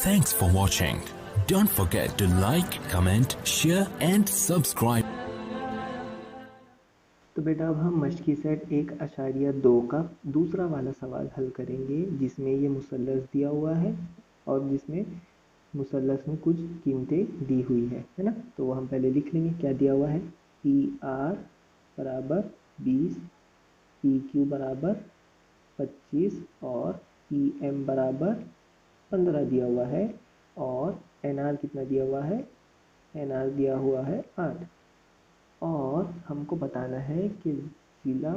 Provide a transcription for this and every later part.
Thanks for watching. Don't forget to like, comment, share and subscribe. तो बेटा अब हम मश्क की सेट 1.2 का दूसरा वाला सवाल हल करेंगे जिसमें ये मुसल्लस दिया हुआ है और जिसमें मुसल्लस में कुछ कीमतें दी हुई है ना। तो वो हम पहले लिख लेंगे। क्या दिया हुआ है? पी आर बराबर 20, पी क्यू बराबर 25 और पी एम बराबर 15 दिया हुआ है। और एन आर कितना दिया हुआ है? एन आर दिया हुआ है 8। और हमको बताना है कि ज़िला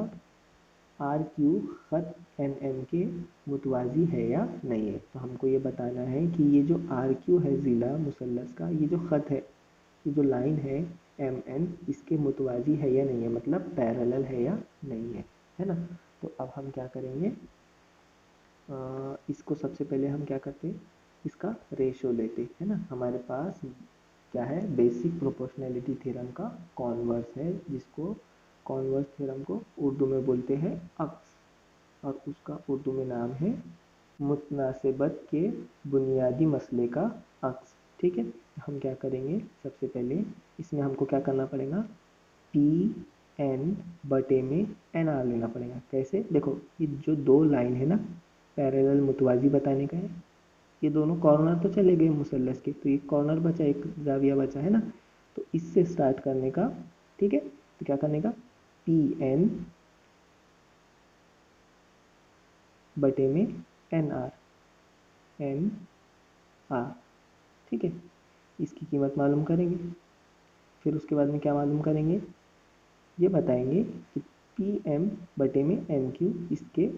आर क्यू ख़त एन एम के मुतवाज़ी है या नहीं है। तो हमको ये बताना है कि ये जो आर क्यू है ज़िला मुसल्लस का, ये जो ख़त है, ये जो लाइन है एम एन, इसके मुतवाज़ी है या नहीं है, मतलब पैरेलल है या नहीं है ना। तो अब हम क्या करेंगे, इसको सबसे पहले हम क्या करते हैं, इसका रेशो लेते है ना। हमारे पास क्या है? बेसिक प्रोपोर्शनैलिटी थ्योरम का कॉन्वर्स है, जिसको कॉन्वर्स थ्योरम को उर्दू में बोलते हैं अक्स, और उसका उर्दू में नाम है मुतनासिबत के बुनियादी मसले का अक्स। ठीक है, हम क्या करेंगे, सबसे पहले इसमें हमको क्या करना पड़ेगा, पी एन बटे में एन आर लेना पड़ेगा। कैसे? देखो, ये जो दो लाइन है ना, पैरेलल मुतवाज़ी बताने का है। ये दोनों कॉर्नर तो चले गए मुसल्लस के, तो एक कॉर्नर बचा, एक जाविया बचा है ना। तो इससे स्टार्ट करने का, ठीक है। तो क्या करने का, पी एन बटे में एन आर, ठीक है। इसकी कीमत मालूम करेंगे। फिर उसके बाद में क्या मालूम करेंगे, ये बताएंगे कि पी एम बटे में एन क्यू इसके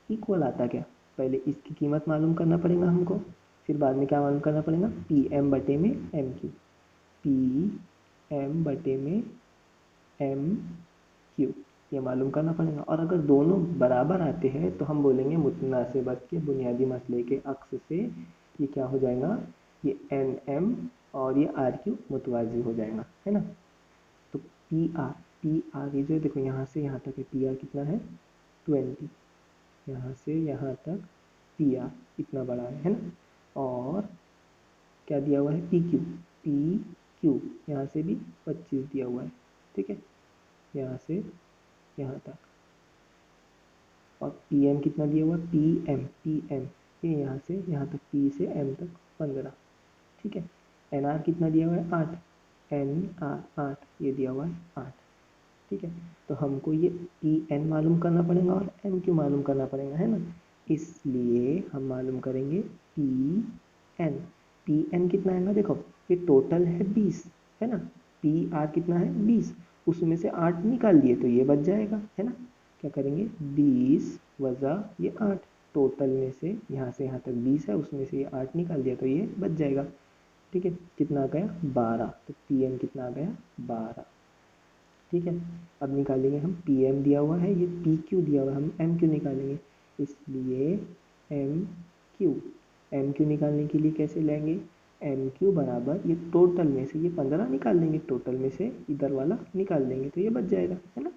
इक्वल आता क्या। पहले इसकी कीमत मालूम करना पड़ेगा हमको, फिर बाद में क्या मालूम करना पड़ेगा, पी एम बटे में एम क्यू, पी एम बटे में एम क्यू, ये मालूम करना पड़ेगा। और अगर दोनों बराबर आते हैं तो हम बोलेंगे मुतनासिबत के बुनियादी मसले के अक्स से ये क्या हो जाएगा, ये एन एम और ये आर क्यू मुतवाज़ी हो जाएगा, है ना। तो पी आर ये जो देखो, यहाँ से यहाँ तक है, पी आर कितना है 20, यहाँ से यहाँ तक पी आर इतना बड़ा है ना। और क्या दिया हुआ है, पी क्यू यहाँ से भी 25 दिया हुआ है, ठीक है, यहाँ से यहाँ तक। और पी एम कितना दिया हुआ, पी एम ये यहाँ से यहाँ तक, पी से एम तक 15, ठीक है। एन आर कितना दिया हुआ है 8, एन आर 8 ये दिया हुआ है 8, ठीक है। तो हमको ये पी एन मालूम करना पड़ेगा और एम क्यू मालूम करना पड़ेगा, है ना। इसलिए हम मालूम करेंगे पी एन कितना है ना, देखो ये टोटल है 20, है ना। पी आर कितना है 20, उसमें से 8 निकाल दिए तो ये बच जाएगा, है ना। क्या करेंगे, 20 वज़ा ये 8, टोटल में से यहाँ तक 20 है, उसमें से ये 8 निकाल दिया तो ये बच जाएगा, ठीक है। कितना आ गया 12, तो पी एम कितना आ गया 12, ठीक है। अब निकालेंगे हम, पी एम दिया हुआ है, ये पी क्यू दिया हुआ है, हम एम क्यू निकालेंगे। इसलिए एम क्यू निकालने के लिए कैसे लेंगे, एम क्यू बराबर ये टोटल में से ये 15 निकाल देंगे, टोटल में से इधर वाला निकाल देंगे तो ये बच जाएगा, है ना।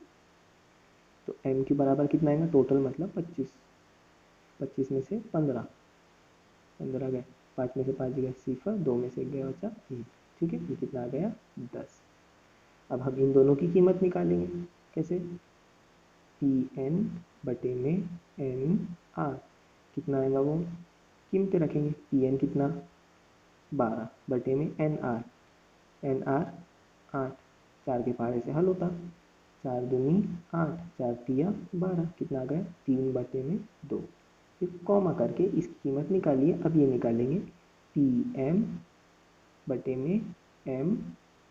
तो एम क्यू बराबर कितना आएगा, टोटल मतलब 25, 25 में से 15 गए, 5 में से 5 गए 0, 2 में से 1 गया बचा 1, ठीक है। ये कितना आ गया 10। अब हम इन दोनों की कीमत निकालेंगे। कैसे, पी एन बटे में एन आर कितना आएगा, वो कीमतें रखेंगे। पी एन कितना 12 बटे में एन आर 8, 4 के पहाड़े से हल होता, 4 दूनी 8, 4 तिया 12, कितना आ गया 3 बटे में 2। फिर कॉमा करके इसकी कीमत निकालिए। अब ये निकालेंगे पी एम बटे में एम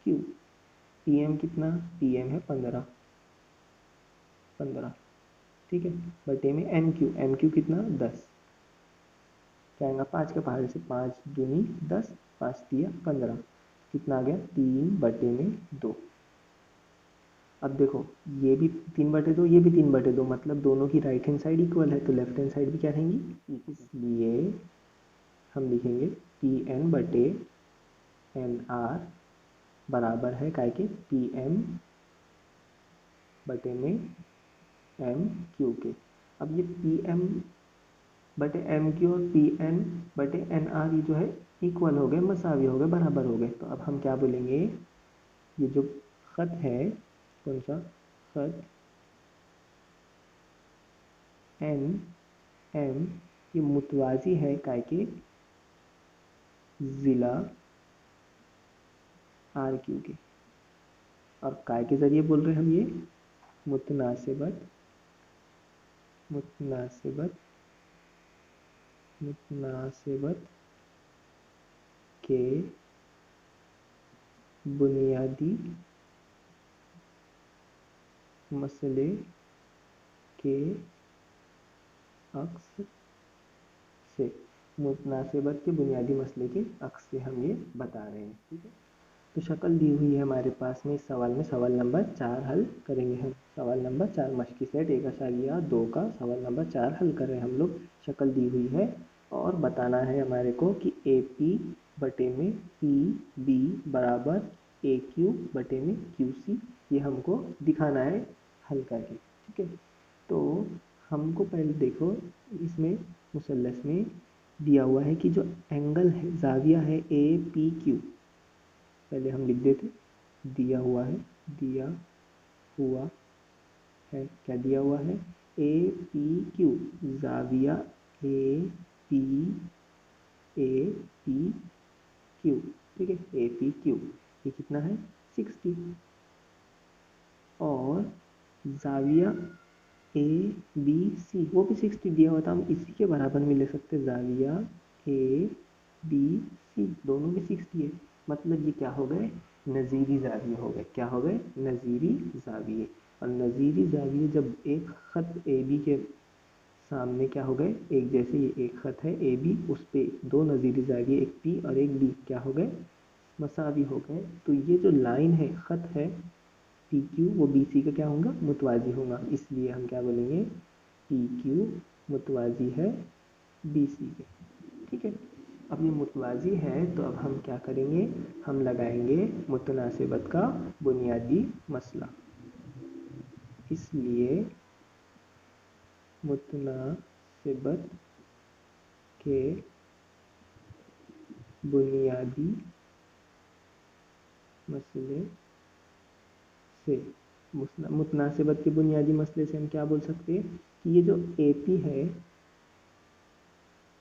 क्यू, पी एम कितना, पी एम है 15, ठीक है, बटे में एम क्यू कितना 10, क्या आएगा 5 के पहाड़े से 5 दूनी 10, 5 तिया 15, कितना आ गया 3 बटे में 2। अब देखो, ये भी 3/2, ये भी 3/2, मतलब दोनों की राइट हैंड साइड इक्वल है, तो लेफ्ट हैंड साइड भी क्या रहेंगी, इसलिए हम लिखेंगे पी एन बटे एन आर बराबर है काय के पी एम बटे में एम क्यू के। अब ये पी एम बटे एम क्यू और पी एन बटे एन आर ये जो है इक्वल हो गए, मसावी हो गए, बराबर हो गए। तो अब हम क्या बोलेंगे, ये जो खत है, कौन सा खत, एन एम, ये मुतवाजी है काय के, ज़िला आर क्यू के। और काय के ज़रिए बोल रहे हैं हम, ये मुतनासिबत मुतनासिबत मुतनासिबत के बुनियादी मसले के अक्स से, मुतनासिबत के बुनियादी मसले के अक्स से हम ये बता रहे हैं। ठीक है, तो शक्ल दी हुई है हमारे पास में। इस सवाल में सवाल नंबर 4 हल करेंगे हम। सवाल नंबर 4 मश्की सेट 1.2 का सवाल नंबर 4 हल कर रहे हैं हम लोग। शक्ल दी हुई है और बताना है हमारे को कि ए पी बटे में पी बी बराबर ए क्यू बटे में क्यू सी, ये हमको दिखाना है हल करके। ठीक है, तो हमको पहले देखो, इसमें मुसल्लस में दिया हुआ है कि जो एंगल है, जाविया है ए पी क्यू, पहले हम लिख देते, दिया हुआ है, दिया हुआ है, क्या दिया हुआ है, ए पी क्यू, जाविया ए पी क्यू। ठीक है, ए पी क्यू ये कितना है 60, और जाविया ए बी सी वो भी 60 दिया हुआ था, हम इसी के बराबर में ले सकते, जाविया ए बी सी दोनों में 60 है। मतलब ये क्या हो गए, नज़ीरी ज़ाविये हो गए। क्या हो गए, नज़ीरी ज़ाविये। और नज़ीरी ज़ाविये जब एक ख़त ए बी के सामने क्या हो गए, एक जैसे ये एक ख़त है ए बी, उस पर दो नज़ीरी ज़ाविये, एक पी और एक बी, क्या हो गए, मसावी हो गए। तो ये जो लाइन है, ख़त है पी क्यू, वो बी सी का क्या होगा, मुतवाजी होगा। इसलिए हम क्या बोलेंगे, पी क्यू मुतवाजी है बी सी के। ठीक है, अब ये मुतवाजी है तो अब हम क्या करेंगे, हम लगाएंगे मुतनासिबत का बुनियादी मसला। इसलिए मुतनासिबत के बुनियादी मसले से, मुतनासिबत के बुनियादी मसले से हम क्या बोल सकते हैं कि ये जो ए पी है,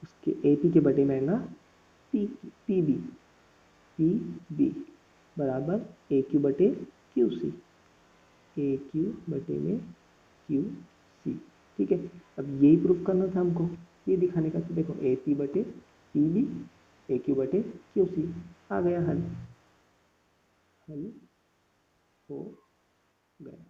उसके ए पी के बटे में ना पी पी बी बराबर ए क्यू बटे क्यू सी, ए क्यू बटे में क्यू सी। ठीक है, अब यही प्रूफ करना था हमको, ये दिखाने का कि देखो ए पी बटे पी बी, ए क्यू बटे क्यू सी, आ गया हल, हल हो गया।